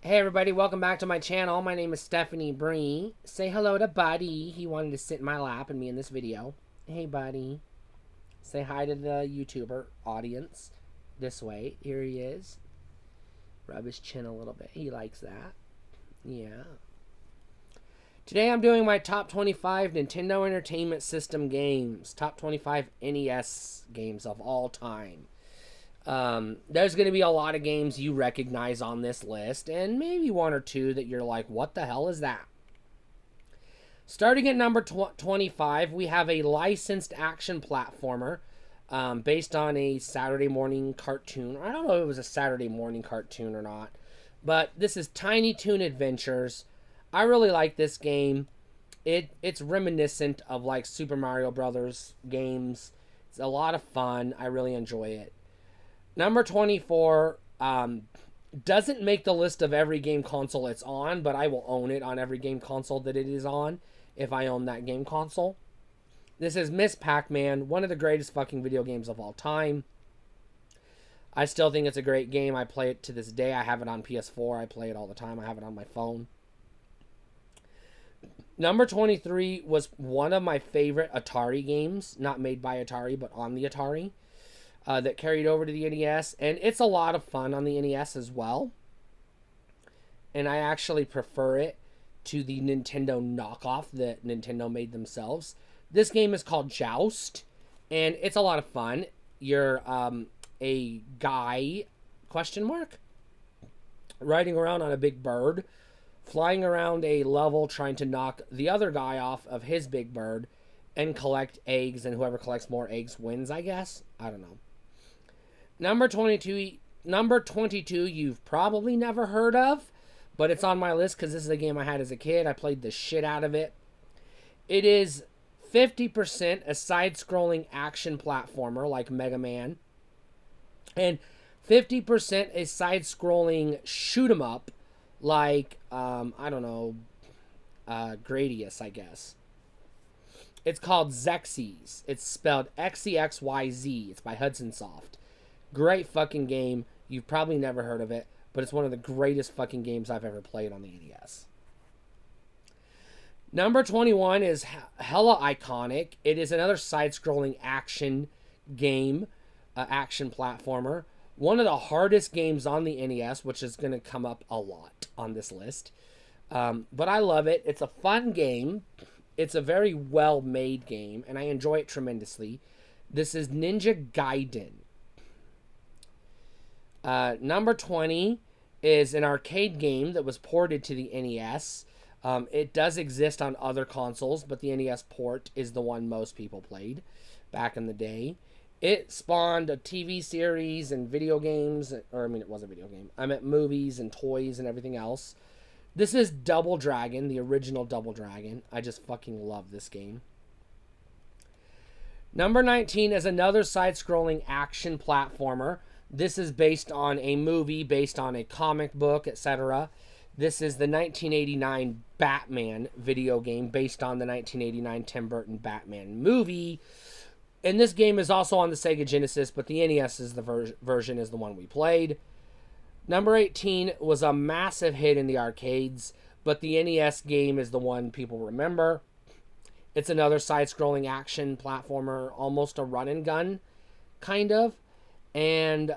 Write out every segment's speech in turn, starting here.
Hey everybody, welcome back to my channel. My name is Stephanie Bree. Say hello to Buddy. He wanted to sit in my lap and me in this video. Hey Buddy. Say hi to the YouTuber audience. This way. Here he is. Rub his chin a little bit. He likes that. Yeah. Today I'm doing my top 25 Nintendo Entertainment System games. Top 25 NES games of all time. There's going to be a lot of games you recognize on this list, and maybe one or two that you're like, what the hell is that? Starting at number 25, we have a licensed action platformer based on a Saturday morning cartoon. I don't know if it was a Saturday morning cartoon or not, but this is Tiny Toon Adventures. I really like this game. It's reminiscent of like Super Mario Brothers games. It's a lot of fun. I really enjoy it. Number 24 doesn't make the list of every game console it's on, but I will own it on every game console that it is on if I own that game console. This is Miss Pac-Man, one of the greatest fucking video games of all time. I still think it's a great game. I play it to this day. I have it on PS4. I play it all the time. I have it on my phone. Number 23 was one of my favorite Atari games, not made by Atari, but on the Atari. That carried over to the NES, and it's a lot of fun on the NES as well. And I actually prefer it to the Nintendo knockoff that Nintendo made themselves. This game is called Joust, and it's a lot of fun. You're a guy, question mark, riding around on a big bird, flying around a level trying to knock the other guy off of his big bird and collect eggs, and whoever collects more eggs wins, I guess. I don't know. Number 22, you've probably never heard of, but it's on my list because this is a game I had as a kid. I played the shit out of it. It is 50% a side-scrolling action platformer like Mega Man, and 50% a side-scrolling shoot-'em-up like, I don't know, Gradius, I guess. It's called Xyz. It's spelled Xexyz. It's by Hudson Soft. Great fucking game. You've probably never heard of it, but it's one of the greatest fucking games I've ever played on the NES. Number 21 is hella iconic. It is another side-scrolling action game, action platformer. One of the hardest games on the NES, which is going to come up a lot on this list. But I love it. It's a fun game. It's a very well-made game, and I enjoy it tremendously. This is Ninja Gaiden. Number 20 is an arcade game that was ported to the NES. It does exist on other consoles, but the NES port is the one most people played back in the day. It spawned a TV series and video games, or I mean, it was a video game. I meant movies and toys and everything else. This is Double Dragon, the original Double Dragon. I just fucking love this game. Number 19 is another side-scrolling action platformer. This is based on a movie, based on a comic book, etc. This is the 1989 Batman video game based on the 1989 Tim Burton Batman movie. And this game is also on the Sega Genesis, but the NES is the version is the one we played. Number 18 was a massive hit in the arcades, but the NES game is the one people remember. It's another side-scrolling action platformer, almost a run-and-gun, kind of. And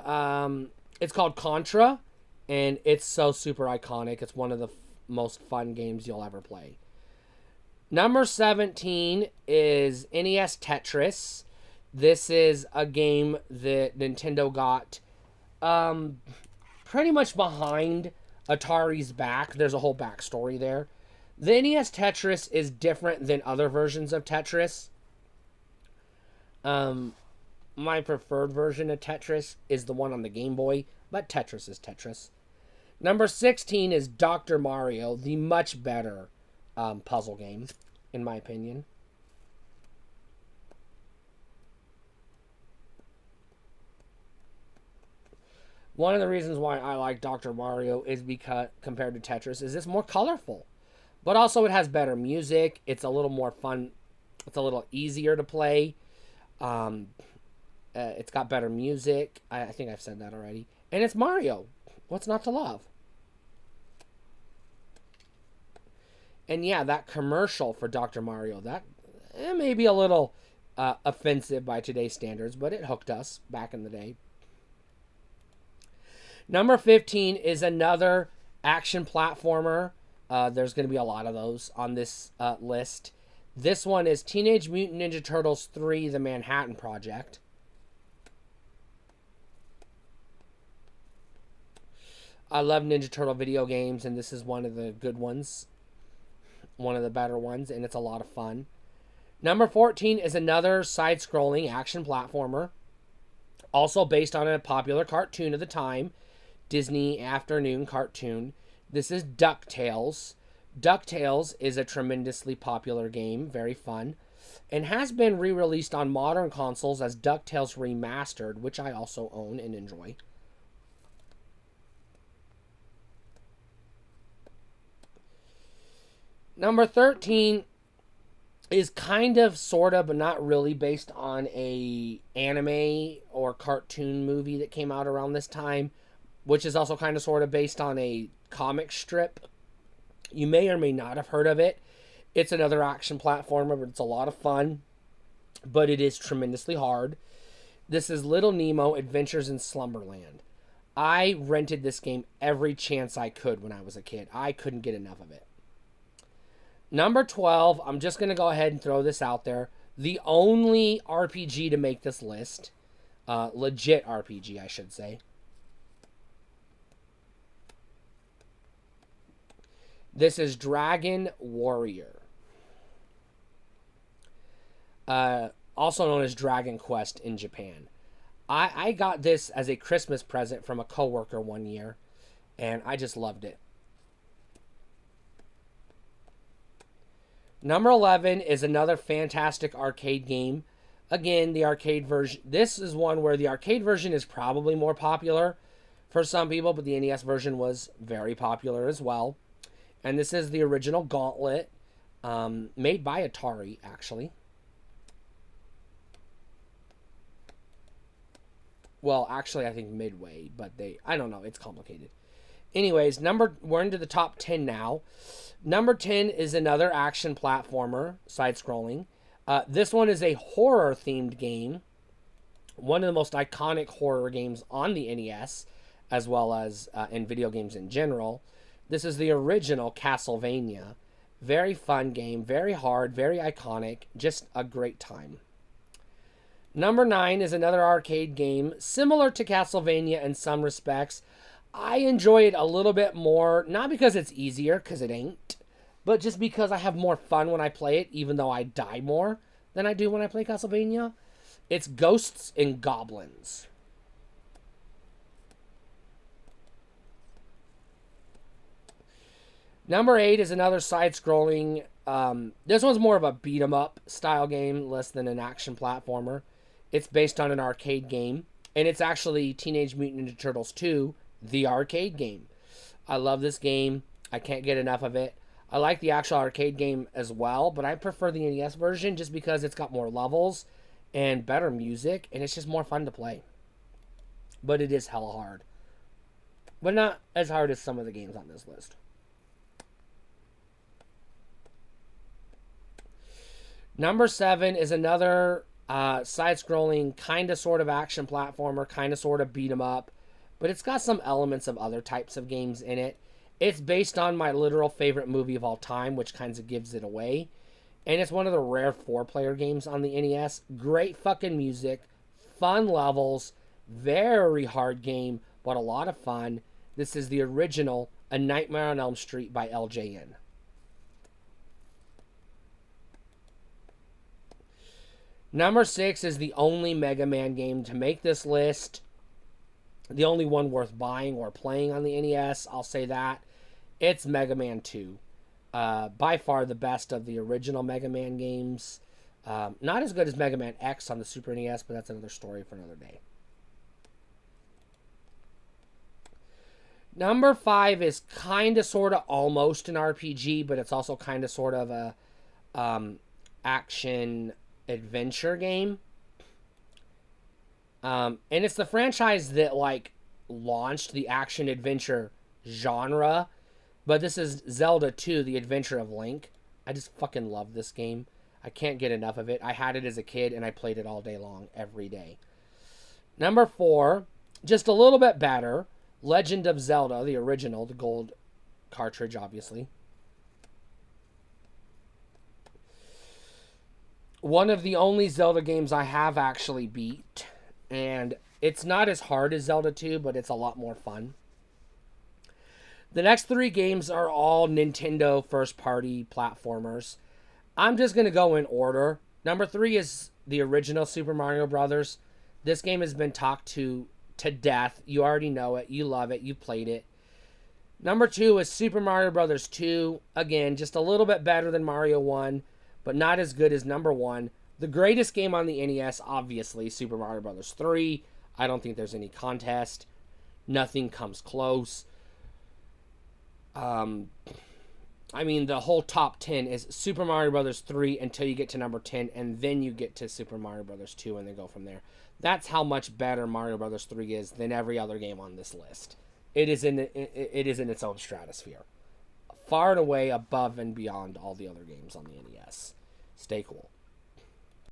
it's called Contra, and it's so super iconic. It's one of the most fun games you'll ever play. Number 17 is NES Tetris. This is a game that Nintendo got pretty much behind Atari's back. There's a whole backstory there. The NES Tetris is different than other versions of Tetris. My preferred version of Tetris is the one on the Game Boy, but Tetris is Tetris. Number 16 is Dr. Mario, the much better puzzle game, in my opinion. One of the reasons why I like Dr. Mario is because, compared to Tetris, is it's more colorful. But also it has better music. It's a little more fun. It's a little easier to play. It's got better music. I think I've said that already. And it's Mario. What's not to love? And yeah, that commercial for Dr. Mario, that may be a little offensive by today's standards, but it hooked us back in the day. Number 15 is another action platformer. There's going to be a lot of those on this list. This one is Teenage Mutant Ninja Turtles 3: The Manhattan Project. I love Ninja Turtle video games, and this is one of the good ones. One of the better ones, and it's a lot of fun. Number 14 is another side-scrolling action platformer, also based on a popular cartoon of the time, Disney afternoon cartoon. This is DuckTales. DuckTales is a tremendously popular game, very fun, and has been re-released on modern consoles as DuckTales Remastered, which I also own and enjoy. Number 13 is kind of, sort of, but not really based on a anime or cartoon movie that came out around this time, which is also kind of, sort of based on a comic strip. You may or may not have heard of it. It's another action platformer, but it's a lot of fun, but it is tremendously hard. This is Little Nemo Adventures in Slumberland. I rented this game every chance I could when I was a kid. I couldn't get enough of it. Number 12, I'm just going to go ahead and throw this out there. The only RPG to make this list, legit RPG, I should say. This is Dragon Warrior. Also known as Dragon Quest in Japan. I got this as a Christmas present from a coworker one year, and I just loved it. Number 11 is another fantastic arcade game. Again, the arcade version. This is one where the arcade version is probably more popular for some people, but the NES version was very popular as well. And this is the original Gauntlet, made by Atari, actually. Well, actually, I think Midway, but I don't know, it's complicated. Anyways, we're into the top 10 now. Number 10 is another action platformer, side-scrolling. This one is a horror-themed game. One of the most iconic horror games on the NES, as well as in video games in general. This is the original Castlevania. Very fun game, very hard, very iconic, just a great time. Number 9 is another arcade game, similar to Castlevania in some respects. I enjoy it a little bit more, not because it's easier, because it ain't, but just because I have more fun when I play it, even though I die more than I do when I play Castlevania. It's Ghosts and Goblins. Number 8 is another side-scrolling. This one's more of a beat-em-up style game, less than an action platformer. It's based on an arcade game, and it's actually Teenage Mutant Ninja Turtles 2, the arcade game. I love this game. I can't get enough of it. I like the actual arcade game as well, but I prefer the NES version just because it's got more levels and better music, and it's just more fun to play. But it is hella hard. But not as hard as some of the games on this list. Number 7 is another side-scrolling, kind of sort of action platformer, kind of sort of beat 'em up, but it's got some elements of other types of games in it. It's based on my literal favorite movie of all time, which kind of gives it away. And it's one of the rare 4-player games on the NES. Great fucking music, fun levels, very hard game, but a lot of fun. This is the original A Nightmare on Elm Street by LJN. Number 6 is the only Mega Man game to make this list. The only one worth buying or playing on the NES, I'll say that. It's Mega Man 2. By far the best of the original Mega Man games. Not as good as Mega Man X on the Super NES, but that's another story for another day. Number 5 is kind of, sort of, almost an RPG, but it's also kind of, sort of a action adventure game. And it's the franchise that, like, launched the action adventure genre But this is Zelda 2, The Adventure of Link. I just fucking love this game. I can't get enough of it. I had it as a kid, and I played it all day long, every day. Number 4, just a little bit better, Legend of Zelda, the original, the gold cartridge, obviously. One of the only Zelda games I have actually beat, and it's not as hard as Zelda 2, but it's a lot more fun. The next 3 games are all Nintendo first-party platformers. I'm just going to go in order. Number 3 is the original Super Mario Brothers. This game has been talked to death. You already know it. You love it. You played it. Number 2 is Super Mario Brothers 2. Again, just a little bit better than Mario 1, but not as good as number 1. The greatest game on the NES, obviously, Super Mario Brothers 3. I don't think there's any contest. Nothing comes close. I mean, the whole top 10 is Super Mario Brothers 3 until you get to number 10, and then you get to Super Mario Brothers 2, and then go from there. That's how much better Mario Brothers 3 is than every other game on this list. It is in its own stratosphere, far and away above and beyond all the other games on the NES. Stay cool.